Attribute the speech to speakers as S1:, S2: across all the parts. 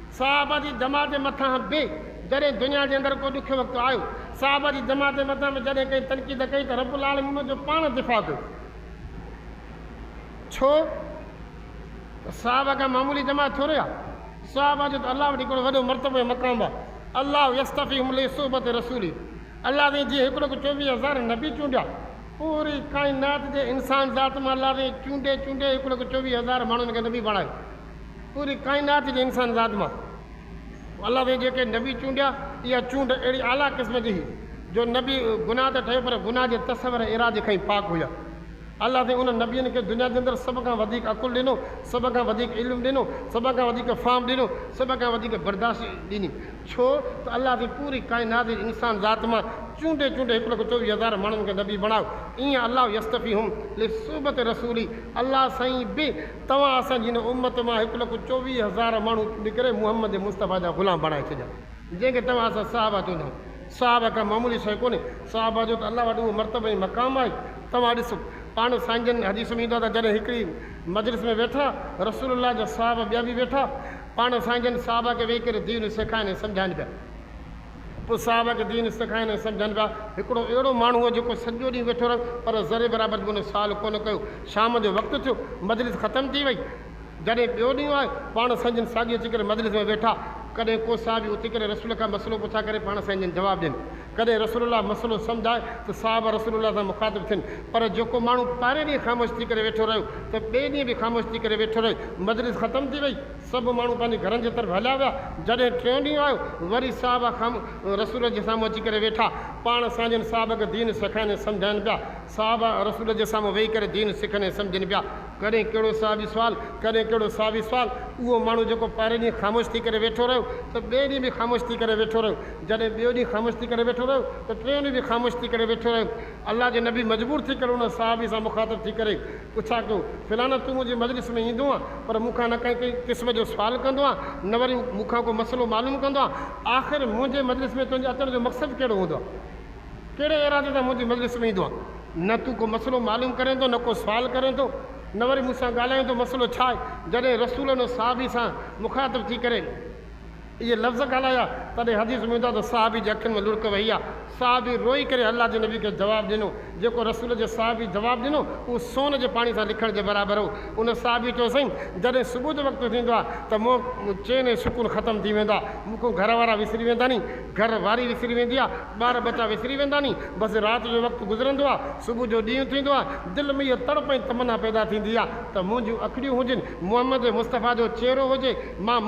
S1: साहबा जी जमात जे मथां बि जॾहिं दुनिया जे अंदरि को ॾुखियो वक़्तु आयो, साहबा जी जमात जे मथां बि जॾहिं कंहिं तनक़ीद कई त रब्बुल आलमीन उन जो पाण दिफ़ा कयो। छो साहबा का मामूली जमात थोरे आहे। साहबा जो त अलाह वटि हिकिड़ो वॾो मर्तबो मक़ाम आहे। अलाह यस्तफ़ीहुम लिसुहबत रसूली, अलाह ने जीअं हिकिड़ो 24,000 नबी चूंडिया, पूरी काइनात जे इंसान ज़ात मां अलाह ने चूंडे हिकिड़ो 24,000 माण्हुनि खे नबी बणायो। पूरी काइनात जे इंसान ज़ात मां अलाह ने जेके नबी चूंडिया, इहा चूंड अहिड़ी आला क़िस्म जी हुई जो नबी गुनाह त ठहे पर गुनाह जे तसवर इरादे खां ई पाक हुया। अल्लाह ने उन नबियनि खे दुनिया जे अंदरि सभ खां वधीक अकुल ॾिनो, सभ खां वधीक इल्मु ॾिनो, सभ खां वधीक फाम ॾिनो, सभ खां वधीक बर्दाश्त ॾिनी। छो त अल्लाह जी पूरी काइनात जे इंसान ज़ात मां चूंडे हिकिड़ो 24,000 माण्हुनि खे नबी बणायो। ईअं अलाह यस्तफ़ीहुम लिसुहबत रसूली, अल्लाह साईं बि तव्हां असांजी हिन उम्मत मां हिकिड़ो 24,000 माण्हू चूंडी करे मुहम्मद मुस्तफ़ा जा ग़ुलाम बणाए छॾिया, जंहिंखे तव्हां असां साहबा चवंदा आहियूं। साहबा का मामूली शइ कोन्हे, साहबा जो त अलाह वटि उहो मर्तबो ऐं मक़ाम आहे। तव्हां ॾिसो पाण साईं जन हदीस में ईंदो आहे त जॾहिं हिकिड़ी मजलिस में वेठा रसूलुल्लाह जा साहबा ॿिया बि वेठा, पाण साईं जन साहबा खे वेही करे दीन सेखारीनि सम्झाइनि पिया। पोइ साहबा खे दीन सेखारीनि सम्झनि पिया। हिकिड़ो अहिड़ो माण्हू हो जेको सॼो ॾींहुं वेठो रहो पर ज़रे बराबरि बि उन सुवाल कोन कयो। शाम जो वक़्तु थियो, मजलिस ख़तमु थी वई, जॾहिं ॿियो ॾींहुं आहे पाण साईं जन साॻी अची करे मजलिस में वेठा। कॾहिं को साहबी उथी करे रसूल खां मसइलो पुछा करे पाण साईं जन जवाबु ॾियनि, कॾहिं रसूलुल्लाह मसइलो सम्झाए त साहब रसूलुल्लाह सां मुखातिबु थियनि। पर जेको माण्हू पहिरें ॾींहुं ख़ामोश थी करे वेठो रहियो त ॿिए ॾींहुं बि ख़ामोश थी करे वेठो रहियो। मजलिस ख़तमु थी वई, सभु माण्हू पंहिंजे घरनि जे तरफ़ हलिया विया। जॾहिं टियों ॾींहुं आयो वरी साहब रसूल जे साम्हूं अची करे वेठा, पाण साईं जन साहब खे दीन सेखारीनि सम्झाइनि पिया। साहब रसूल जे साम्हूं वेही करे दीन सिखनि सम्झनि पिया। कॾहिं कहिड़ो साहबी सुवाल, कॾहिं कहिड़ो साहबी सुवाल। उहो माण्हू जेको पहिरें ॾींहुं ख़ामोश थी करे वेठो रहियो त ॿिए ॾींहुं बि ख़ामोश थी करे वेठो रहियो। जॾहिं ॿियो ॾींहुं ख़ामोश थी करे वेठो रहियो त टियों ॾींहुं बि ख़ामोश थी करे वेठो रहियो। अलाह जे नबी मजबूर थी करे उन साहबी सां मुखातिबु थी करे पुछा कयो, फिलाना तूं मुंहिंजी मजलिस में ईंदो आहे पर मूंखां न कंहिं क़िस्म जो सुवाल कंदो आहे, न वरी मूंखां को मसइलो मालूम कंदो आहे। आख़िर मुंहिंजे मजलिस में तुंहिंजे अचण जो मक़सदु कहिड़ो हूंदो आहे? कहिड़े इरादे सां मुंहिंजी मजलिस में ईंदो आहे? न तूं को मसइलो मालूम करे थो, न को सुवाल करे थो, न वरी मूंसां ॻाल्हाए थो। मसइलो छा आहे? जॾहिं रसूल उन साहबी सां मुखातिबु थी करे इहे लफ़्ज़ ॻाल्हाया तॾहिं हदीस में ईंदो आहे त साहबी जे अखियुनि में लुड़क वही आहे। साहबी रोई करे अलाह जे नबी खे जवाबु ॾिनो। जेको रसूल जे साहबी जवाबु ॾिनो उहो सोन जे पाणी सां लिखण जे बराबरि हो। उन साहबी चयो साईं जॾहिं सुबुह जो वक़्तु थींदो आहे त मूं चैन ऐं सुकून ख़तमु थी वेंदो आहे। मूंखां घर वारा विसरी वेंदा नी, घर वारी विसरी वेंदी आहे, ॿार बचा विसरी वेंदा नी। बसि राति जो वक़्तु गुज़रंदो आहे, सुबुह जो ॾींहुं थींदो आहे, दिलि में इहा तड़प ऐं तमना पैदा थींदी आहे त मुंहिंजूं अखियूं हुजनि, मुहम्मद मुस्तफ़ा जो चहिरो हुजे। मां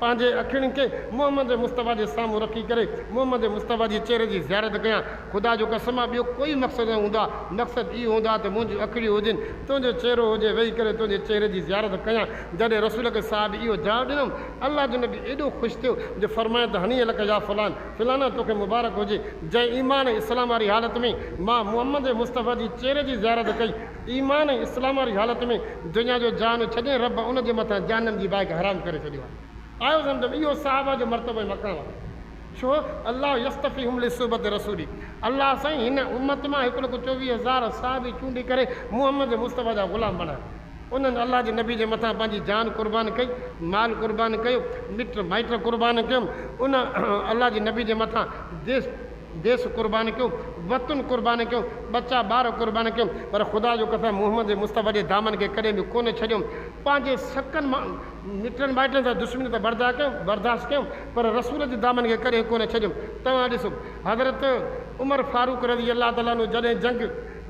S1: पंहिंजे अखियुनि खे मुहम्मद मुस्तफ़ा जे साम्हूं रखी करे मुहम्मद मुस्तफ़ा जी चहिरे जी ज़ियारत कयां। ख़ुदा जो कसम आहे ॿियो कोई मक़सदु न हूंदो आहे। मक़सदु इहो हूंदो आहे त मुंहिंजूं अखियूं हुजनि, तुंहिंजो चहिरो हुजे, वेही करे तुंहिंजे चहिरे जी ज़ियारत कयां। जॾहिं रसूल खे साहब इहो जवाबु ॾिनमि, अलाह जो नबी एॾो ख़ुशि थियो जो फरमाए त हनी लक या फलान, फिलाना तोखे मुबारक हुजे जंहिं ईमान ऐं इस्लाम वारी हालत में मां मुहम्मद मुस्तफ़ा जी चहिरे जी ज़ियारत कई। ईमान ऐं इस्लाम वारी हालत में दुनिया जो जान छॾे रब उन जे मथां जानम जी बाइक हराम करे छॾियो आहे। आयो सम्झ में? इहो साहबा जो मर्तबो ऐं मक़ाम आहे। छो अलाह यस्तफ़ीहुम लिसुहबत रसूली, अलाह साईं हिन उम्मत मां हिकिड़ो 24,000 साहबी चूंडी करे मुहम्मद मुस्तफ़ा जा ग़ुलाम बणाया। उन्हनि अलाह जे नबी जे मथां पंहिंजी जान क़ुर्बान कई, माल क़ुर्बान कयो, मिट माइट क़ुर्बान कयो। उन अलाह जे नबी जे मथां देश क़ुर्बान कयो, वतन क़ुर्बान कयो, बच्चा ॿार क़ुर्बान कयो। पर ख़ुदा जो कसम मुहम्मद मुस्तफ़ा जे दामन खे कॾहिं बि कोन छॾियो। पंहिंजे सकनि मां मिटनि माइटनि सां दुश्मनी त बर्दाश्त कयूं पर रसूल जे दामन खे कॾहिं कोन छॾियो। तव्हां ॾिसो हज़रत उमर फारूक रज़ी अलाह ताला नो जॾहिं जंग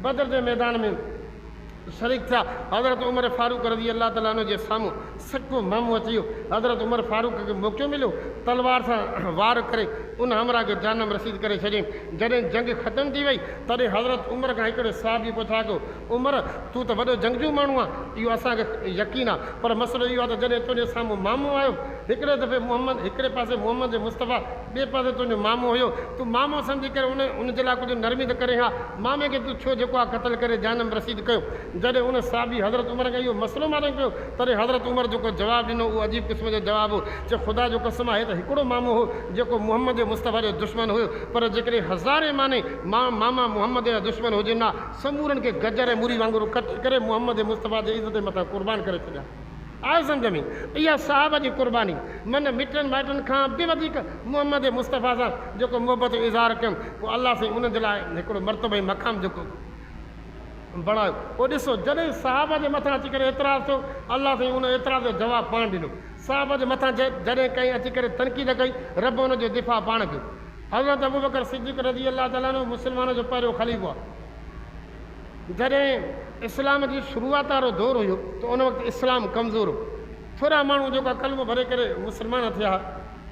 S1: बदर जे मैदान में शरीक थिया, हज़रत उमर फारूक रज़ी अलाह ताला जे साम्हूं सको मामूं अची वियो। हज़रत उमर फारूक खे मौक़ो मिलियो तलवार सां वार करे उन हमरा खे जानम रसीद करे छॾियईं। जॾहिं जंग ख़तमु थी वई तॾहिं हज़रत उमर खां हिकिड़े साहबी पुछा कयो, उमर तूं त वॾो जंगजू माण्हू आहे, इहो असांखे यकीन आहे, पर मसइलो इहो आहे त जॾहिं तुंहिंजे साम्हूं मामूं आयो, हिकिड़े दफ़े हिकिड़े पासे मुहम्मद मुस्तफ़ा, ॿिए पासे तुंहिंजो मामूं हुयो, तूं मामो सम्झी करे उन जे लाइ कुझु नरमी त करे हा, मामे खे तूं छो जेको आहे क़तल करे जानम रसीद कयो। जॾहिं उन साहबी हज़रत उमर खे इहो मसइलो मालूम पियो तॾहिं हज़रत उमर जेको जवाबु ॾिनो उहो अजीब क़िस्म जो जवाबु हो। जो ख़ुदा जो कसम आहे त हिकिड़ो मामो हो जेको मुहम्मद मुस्तफ़ा जो दुश्मन हुयो, पर जेकॾहिं हज़ारे माने मामा मुहम्मद जा दुश्मन हुजनि हा, समूरनि खे गजर ऐं मुरी वांगुरु कटे करे मुहम्मद मुस्तफ़ा जे इज़त मथां क़ुर्बान करे छॾिया। आहे सम्झ में इहा साहब जी क़ुर्बानी मन मिटनि माइटनि खां बि वधीक मुहम्मद मुस्तफ़ा सां जेको मुहबत इज़हार कयूं पोइ अलाह साईं उन जे लाइ हिकिड़ो मर्तबे मक़ाम जेको बणायो पोइ ॾिसो जॾहिं साहब जे मथां अची करे एतिराज़ थियो अलाह साईं उन एतिराज़ जो जवाबु पाण ॾिनो साहब जे मथां जॾहिं कंहिं अची करे तनक़ीद कई रब हुन जो दिफ़ा पाण कयो हज़रत अबू बकर सिद्दीक़ रज़ी अल्लाह ताला अन्हु मुस्लमान जो पहिरियों ख़लीफ़ो आहे जॾहिं इस्लाम जी शुरूआत वारो दौर हुयो त उन वक़्तु इस्लाम कमज़ोर हो थोरा माण्हू जेका कलमो भरे करे मुस्लमान थिया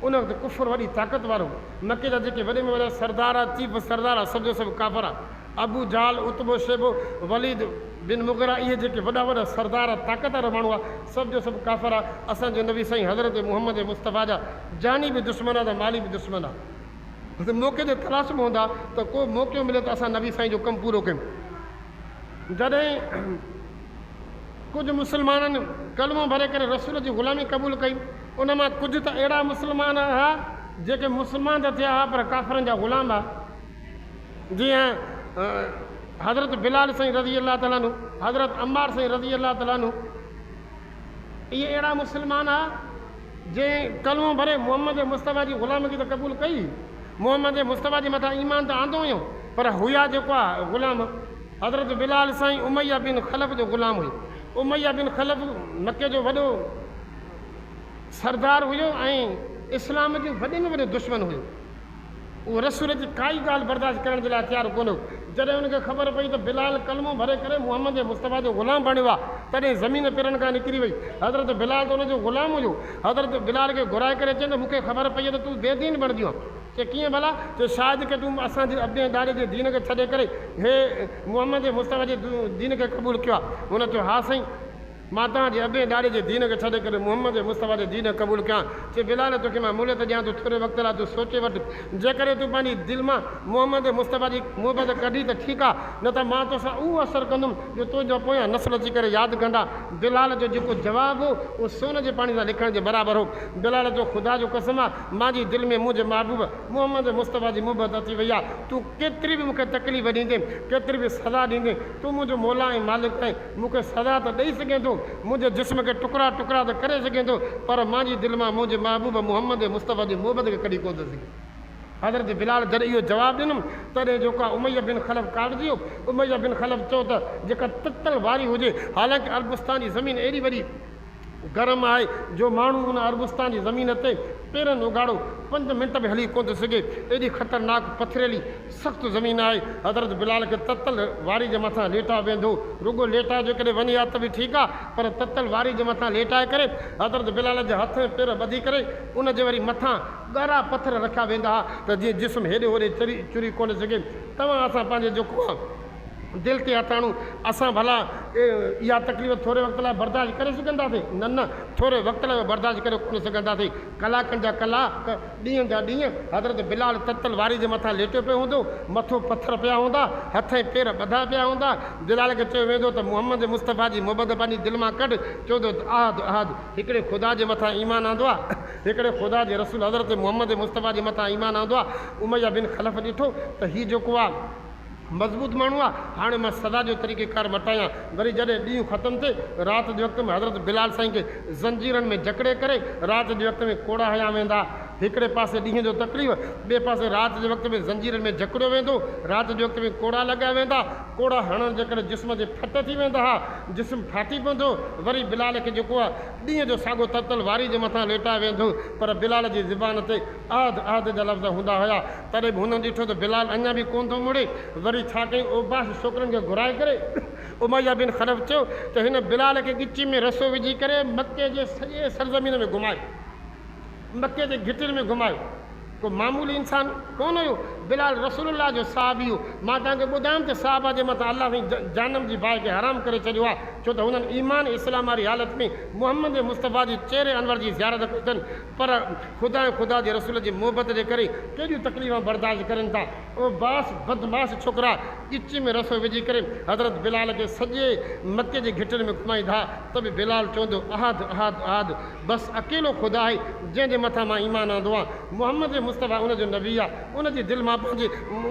S1: उन वक़्तु कुफर वॾी ताक़त वारो मके जा जेके वॾे में वॾा सरदार आहे चीफ सरदार आहे सभु जो सभु काफ़र आहे अबू जाल उतबो शेबो वलीद बिन मुग़िरा इहे जेके वॾा वॾा सरदार ताक़त वारा माण्हू आहे सभु जो सभु काफ़र आहे असांजो नबी साईं हज़रत मुहम्मद मुस्तफ़ा जा जानी बि दुश्मन आहे त माली बि दुश्मन आहे मौक़े जे तलाश में हूंदा त को मौक़ो मिले त असां नबी साईं जो कमु पूरो कयूं जॾहिं कुझु मुस्लमाननि कलमो भरे करे रसूल जी ग़ुलामी क़बूल कई उन मां कुझु त अहिड़ा मुस्लमान हुआ जेके मुस्लमान त थिया हुआ पर काफ़रनि जा ग़ुलाम हुआ जीअं हज़रत बिलाल साईं रज़ी अल्लाह ताला अन्हु हज़रत अम्मार साईं रज़ी अल्लाह ताला अन्हु इहे अहिड़ा मुस्लमान हुआ जंहिं कलमो भरे मुहम्मद मुस्तफ़ा जी ग़ुलामी खे त क़बूल कई मुहम्मद मुस्तफ़ा जे मथां ईमान त आंदो हुयो पर हुआ जेको आहे ग़ुलाम हज़रत बिलाल साईं उमैया बिन खलफ़ जो ग़ुलाम हुयो उमैया बिन खलफ़ मके जो वॾो सरदार हुयो ऐं इस्लाम जो वॾे में वॾो दुश्मन हुयो उहो रसूल जी काई ॻाल्हि बर्दाश्त करण जे लाइ तयारु कोन हो जॾहिं हुनखे ख़बर पई त बिलाल कलमो भरे करे मुहम्मद मुस्तफ़ा जो ग़ुलाम बणियो आहे तॾहिं ज़मीन पेरनि खां निकिरी वई हज़रत बिलाल त हुनजो ग़ुलाम हुयो हज़रत बिलाल खे घुराए करे चई त मूंखे ख़बर पई आहे त तूं बेदीन बणिजी आहे कि कीअं भला जो शायदि की तूं असांजे अॿे ॾाॾे जे दीन खे छॾे करे हे मुहम्मद मुस्तफ़ा जे दीन खे क़बूल कयो आहे हुन चयो हा साईं मां तव्हांजे अॿे ॾाॾे जे दीन खे छॾे करे मुहम्मद मुस्तफ़ा जे दीन क़बूल कयां चए बिलाल तोखे मां मोहलत ॾियां तूं थोरे वक़्त लाइ तूं सोचे वठि जेकॾहिं तूं पंहिंजी दिलि मां मुहम्मद मुस्तफ़ा जी मुहबत कढी त ठीकु आहे न त मां तोसां उहो असरु कंदुमि जो तुंहिंजो पोयां नस्ल अची करे यादि कंदा बिलाल जो जेको जवाबु हो उहो सोन जे पाणी सां लिखण जे बराबरि हो बिलाल जो ख़ुदा जो कसम आहे मुंहिंजी दिलि में मुंहिंजे महबूब मुहम्मद मुस्तफ़ा जी मुहबत अची वई आहे तूं केतिरी बि मूंखे तकलीफ़ ॾींदे केतिरी बि सज़ा ॾींदे तूं मुंहिंजो मौला ऐं मालिक ऐं मूंखे सज़ा त ॾेई सघे थो मुंहिंजे जिस्म खे टुकड़ा टुकड़ा त करे सघे थो पर मुंहिंजी दिलि मां मुंहिंजे महबूब मुहम्मद मुस्तफ़ा जी मुहबत खे कढी कोन थो सघे हज़रत बिलाल जॾहिं इहो जवाबु ॾिनुमि तॾहिं जेको आहे उमैया बिन खलफ़ काढिजी वियो उमैया बिन खलफ़ चयो त जेका तितल वारी हुजे हालांकि अरबस्तान जी ज़मीन एॾी वॾी गरम आहे जो माण्हू उन अरबस्तान जी ज़मीन ते पेरनि उगाड़ो 5 मिंट में हली कोन थो सघे एॾी ख़तरनाक पथरेली सख़्तु ज़मीन आहे हज़रत बिलाल खे ततल वारी जे मथां लेटा वेंदो रुगो लेटा जो कॾहिं वञी आहे त बि ठीकु आहे पर ततल वारी जे मथां लेटाए करे हज़रत बिलाल जे हथ में पेर ॿधी करे उन जे वरी मथां ॻाढ़ा पथर रखिया वेंदा हुआ त जीअं जिस्म हेॾे होॾे चुरी कोन सघे तव्हां असां पंहिंजे जेको आहे दिलि ते हथ आणूं असां भला इहा तकलीफ़ थोरे वक़्त लाइ बर्दाश्त करे सघंदासीं न न थोरे वक़्त लाइ बर्दाश्त करे कोन सघंदासीं कलाकनि जा कलाक ॾींहंनि जा ॾींहं हज़रत बिलाल ततल वारी जे मथां लेटियो पियो हूंदो मथो पथर पिया हूंदा हथ ऐं पेर ॿधा पिया हूंदा बिलाल खे चयो वेंदो त मुहम्मद मुस्तफ़ा जी मुहबत पंहिंजी दिलि मां कढ चवंदो आहद आहद हिकिड़े ख़ुदा जे मथां ईमान आंदो आहे हिकिड़े ख़ुदा जे रसूल हज़रत मुहम्मद मुस्तफ़ा जे मथां ईमान आंदो आहे उमैया बिन खलफ़ ॾिठो त हीउ जेको आहे मज़बूत माण्हू आहे हाणे मां सदा जो तरीक़ेकार मटायां वरी जॾहिं ॾींहुं ख़तमु थिए राति जे वक़्त में हज़रत बिलाल साईं खे ज़ंजीरनि में जकड़े करे राति जे वक़्त में कोड़ा हया वेंदा हिकिड़े पासे ॾींहं जो तकलीफ़ ॿिए पासे राति जे वक़्त में ज़ंजीरनि में जकड़ियो वेंदो राति जे वक़्त में कोड़ा लॻाया वेंदा कोड़ा हणण जे करे जिस्म जे फट थी वेंदा हुआ जिस्म फाटी पवंदो वरी बिलाल खे जेको आहे ॾींहं जो साॻियो ततल वारी जे मथां लेटाए वेंदो पर बिलाल जी ज़ुबान ते आहद आहद जा लफ़्ज़ हूंदा हुया तॾहिं बि हुननि ॾिठो त बिलाल अञा बि कोन थो मुड़े वरी छा कई ओबाश छोकिरनि खे घुराए करे उमैया बिन खलफ़ चयो त हिन बिलाल खे ॻिची में रसो विझी करे मके जे सॼे सरज़मीन में घुमायो मके जे घिटियुनि में घुमायो को मामूली इंसान कोन हुयो बिलाल रसूलुल्लाह जो साहबी हो मां तव्हांखे ॿुधायां त साहबा जे मथां अलाह साईं जानम जी बाहि खे हराम करे छॾियो आहे छो त हुननि ईमान इस्लाम वारी हालत में मुहम्मद मुस्तफ़ा जी चेहरे अनवर जी ज़ियारत कई अथनि पर ख़ुदा जे रसूल जी मुहबत जे करे केॾियूं तकलीफ़ूं बर्दाश्त करनि था उहो बास बदमाश छोकिरा ॻिची में रसो विझी करे हज़रत बिलाल खे सॼे मके जे घिटियुनि में घुमाईंदा त बि बिलाल चवंदो ahad ahad ahad बसि अकेलो ख़ुदा आहे जंहिंजे मथां मां ईमान आंदो आहियां मुहम्मद मुस्तफ़ा उनजो नबी आहे, उनजी दिलि मां पंहिंजी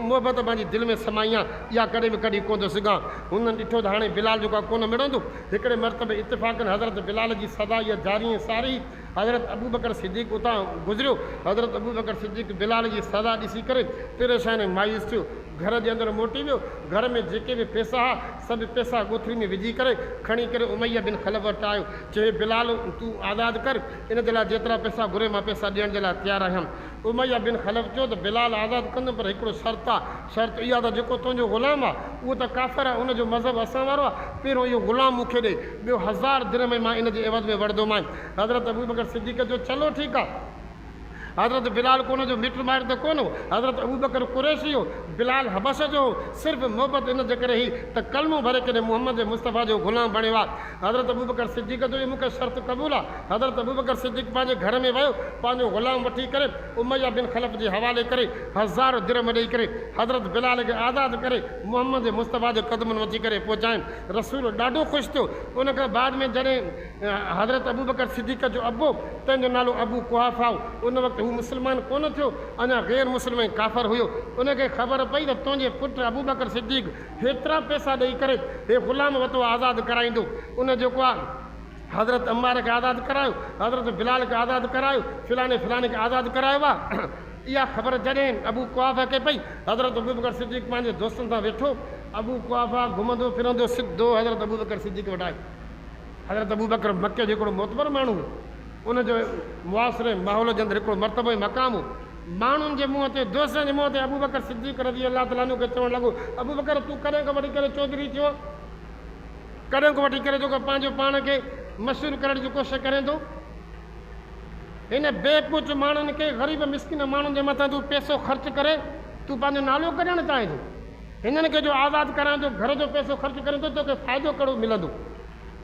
S1: मुहबत पंहिंजी दिलि में समाई आहे, इहा कॾहिं बि कॾहिं कोन थो सघां। हुननि ॾिठो त हाणे बिलाल जो का कोन मिलंदो। हिकिड़े मरतबे इत्तिफ़ाक़नि हज़रत बिलाल जी सदा इहा जारी सारी हज़रत अबू बकर सिद्दीक़ उतां गुज़रियो। हज़रत अबू बकर सिद्दीक़ बिलाल जी सदा ॾिसी करे परेशान ऐं मायूस थियो, घर जे अंदरि मोटी वियो। घर में जेके बि पैसा हुआ सभु पैसा ॻोथरी में विझी करे खणी करे उमैया बिन खलफ वटि आयो। चए बिलाल तूं आज़ादु कर, इन जे लाइ जेतिरा पैसा घुरे मां पैसा ॾियण जे लाइ तयारु आहियां। उमैया बिन खलफ चयो त बिलाल आज़ादु कंदुमि, पर हिकिड़ो शर्त आहे, शर्त इहा त जेको तुंहिंजो ग़ुलाम आहे उहो त काफ़िर आहे, उनजो मज़हब असां वारो आहे, पहिरियों इहो ग़ुलाम मूंखे ॾे, ॿियो 1000 दिरहम में मां इन जे एवज़ में वठंदोमांइ। हज़रत अबू बकर सिद्दीक़ जो चलो ठीकु आहे। हज़रत बिलाल को जो मिट माइट त कोन हो, हज़रत अबू बकर कुरैशी हो, बिलाल हबश जो हो, सिर्फ़ु मोहबत इन जे करे ई त कलमो भरे करे मोहम्मद मुस्तफ़ा जो ग़ुलाम बणियो आहे। हज़रत अबू बकर सिद्दीक़ जो इहो मूंखे शर्त क़बूल आहे। हज़रत अबू बकर सिद्दीक़ पंहिंजे घर में वियो, पंहिंजो ग़ुलाम वठी करे उमैया बिन खलफ जे हवाले करे 1000 दिरहम ॾेई करे हज़रत बिलाल खे आज़ादु करे मोहम्मद मुस्तफ़ा जे क़दमनि वठी करे पहुचाइनि। रसूल ॾाढो ख़ुशि थियो। उन खां बाद में जॾहिं हज़रत अबू बकर सिद्दीक़ जो अबो, तंहिंजो नालो अबू कुहाफ़ा हो, उन वक़्तु हू मुस्लमान कोन थियो, अञा ग़ैर मुस्लिम काफ़िर हुयो। उनखे ख़बर पई त तुंहिंजे पुटु अबू बकर सिद्दीक़ हेतिरा पैसा ॾेई करे हे ग़ुलाम वरितो आज़ादु कराईंदो। उन जेको आहे हज़रत अम्मार खे आज़ादु करायो, हज़रत बिलाल खे आज़ादु करायो, फिलाने फिलाने खे आज़ादु करायो आहे। इहा ख़बर जॾहिं अबू कुहाफ़ा खे पई, हज़रत अबू बकर सिद्दीक़ पंहिंजे दोस्तनि सां वेठो, अबू कुहाफ़ा घुमंदो फिरंदो सिधो हज़रत अबू बकर सिद्दीक़ वटि आयो। हज़रत अबू बकर मके जो हिकिड़ो मोतबर माण्हू हो, उनजो मुआसिरे माहौल जे अंदरि हिकिड़ो मर्तबो ऐं मक़ाम हो। माण्हुनि जे मुंहं ते, दोस्तनि जे मुंहं ते अबू बकर सिद्दीक़ रज़ी अल्लाह ताला अन्हु खे चवणु लॻो, अबू बकर तूं कॾहिं खां वठी करे चौधरी थियो, कॾहिं खां वठी करे जेको पंहिंजो पाण खे मशहूरु करण जी कोशिशि करे थो। हिन बेपूच माण्हुनि खे, ग़रीब मिसकिन माण्हुनि जे मथां तूं पैसो ख़र्च करे तूं पंहिंजो नालो कढणु चाहीं थो। हिननि खे जो आज़ादु कराइण जो घर जो पैसो ख़र्च करे थो, तोखे फ़ाइदो कहिड़ो मिलंदो।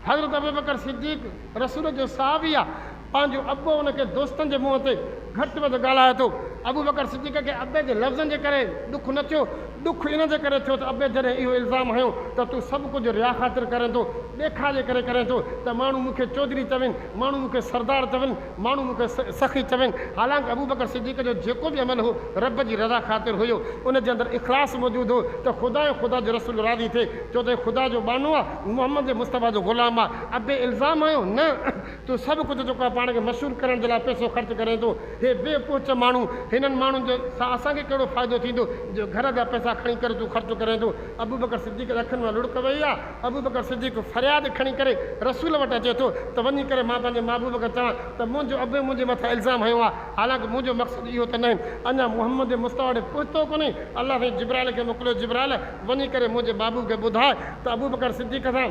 S1: हज़रत अबू बकर सिद्दीक़ रसूल जो साहबी आहे, पंहिंजो अबो उनखे दोस्तनि जे मुंहं ते घटि वधि ॻाल्हाए थो। अबू बकर सिद्दीक़ खे अबे जे लफ़्ज़नि जे करे ॾुख न थियो, ॾुख इन जे करे थियो त अबे जॾहिं इहो इल्ज़ाम हयो त तूं सभु कुझु रिया ख़ातिर करे थो, ॾेखा जे करे करे थो, त माण्हू मूंखे चौधरी चवनि, माण्हू मूंखे सरदार चवनि, माण्हू मूंखे सखी चवनि। हालांकि अबू बकर सिद्दीक़ जो जेको बि अमल हो रब जी रज़ा ख़ातिर हुयो, उन जे अंदरि इख़लास मौजूदु हो त ख़ुदा जो रसूल राज़ी थिए, छो त ख़ुदा जो बानो आहे, मोहम्मद मुस्तफ़ा जो ग़ुलाम आहे। अबे इल्ज़ाम हयो न, तूं सभु कुझु जेको आहे पाण खे मशहूरु करण जे लाइ पैसो ख़र्च करे थो। हे बेपोच माण्हू, हिननि माण्हुनि जो असांखे कहिड़ो फ़ाइदो थींदो जो घर जा पैसा खणी करे तूं ख़र्च करे थो। अबू बकर सिद्दीक़ अखियुनि में लुड़क वई आहे। अबू बकर सिद्दीक़ फ़रियाद खणी करे रसूल वटि अचे थो त वञी करे मां पंहिंजे महबूब खे चवां त मुंहिंजो अबे मुंहिंजे मथां इल्ज़ाम हयो आहे। हालांकि मुंहिंजो मक़सदु इहो त न आहे, अञा मोहम्मद मुस्तफ़ा वटि पहुतो कोन्हे। अलाह साईं जिब्राइल खे मोकिलियो, जिब्राइल वञी करे मुंहिंजे बाबू खे ॿुधाए त अबू बकर सिद्दीक़ सां,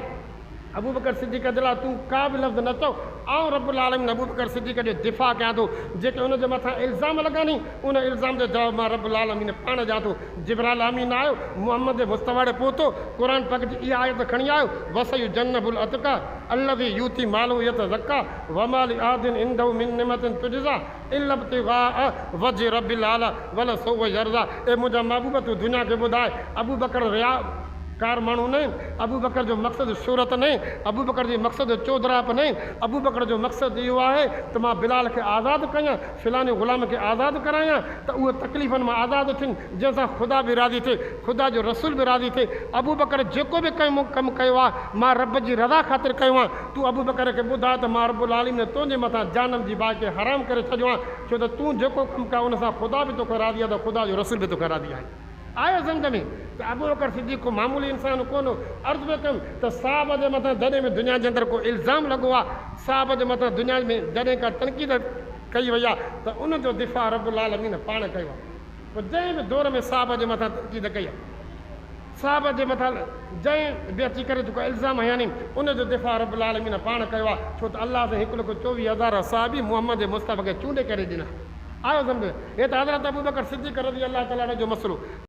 S1: अबू बकर सिद्दीक़ जे लाइ तूं का बि लफ़्ज़ न चओ, आउं रब्बुल आलमीन अबू बकर सिद्दीक़ जो दिफ़ा कयां थो। जेके उनजे मथां इल्ज़ाम लॻानी, उन इल्ज़ाम जो जवाबु मां रब्बुल आलमीन पाण ॾियां थो। जिब्राइल अमीन आयो, मोहम्मद मुस्तफ़ा ॾे पहुतो, क़ुर पाक जी इहा आयत खणी आयो, वसयु जन्नबुल अतका अल्लज़ी यूती मालू यतज़क्का वमा लिआदिन इंदहु मिन निमतिन तुजज़ा इल्ला इब्तिग़ाअ वजहि रब्बिल आला वला सौफ यरज़ा। ए मुंहिंजा महबूब तूं दुनिया खे ॿुधाए, अबू बकर रिया कार माण्हू न, अबू बकर जो मक़सदु शोहरत न, अबू बकर जो मक़सदु चौधराप न, अबू बकर जो मक़सदु इहो आहे त मां बिलाल खे आज़ादु कयां, फिलाने ग़ुलाम खे आज़ादु करायां, त उहे तकलीफ़ुनि मां आज़ादु थियनि, जंहिंसां ख़ुदा बि राज़ी थिए, ख़ुदा जो रसूल बि राज़ी थिए। अबू बकर जेको बि कमु कयो आहे मां रब जी रज़ा ख़ातिर कयो आहे। तूं अबू बकर खे ॿुधाए त मां रब्बुल आलमीन तुंहिंजे मथां जानम जी बाहि खे हराम करे छॾियो आहे, छो त तूं जेको कमु कयो उन सां ख़ुदा बि तोखे राज़ी आहे, त ख़ुदा जो रसूल बि तोखे राज़ी आहे। आयो सम्झ में त अबू बकर सिद्दीक़ को मामूली इंसान कोन हो। अर्ज़ु पियो कयुमि त साहब जे मथां जॾहिं बि दुनिया जे अंदरि को इल्ज़ाम लॻो आहे, साहब जे मथां दुनिया में जॾहिं का तनक़ीद कई वई आहे त उनजो दिफ़ा रब्बुल आलमीन पाण कयो आहे। पोइ जंहिं बि दौर में साहब जे मथां तनक़ीद कई आहे, साहब जे मथां जंहिं बि अची करे जेको इल्ज़ाम हया नी, उनजो दिफ़ा रब्बुल आलमीन पाण कयो आहे, छो त अलाह सां 1,24,000 साहबी मोहम्मद मुस्तफ़ा खे चूंडे करे ॾिना। आयो सम्झ। हे त हज़रत अबू बकर सिद्दीक़ रज़ी अल्लाह ताला जो मसलो।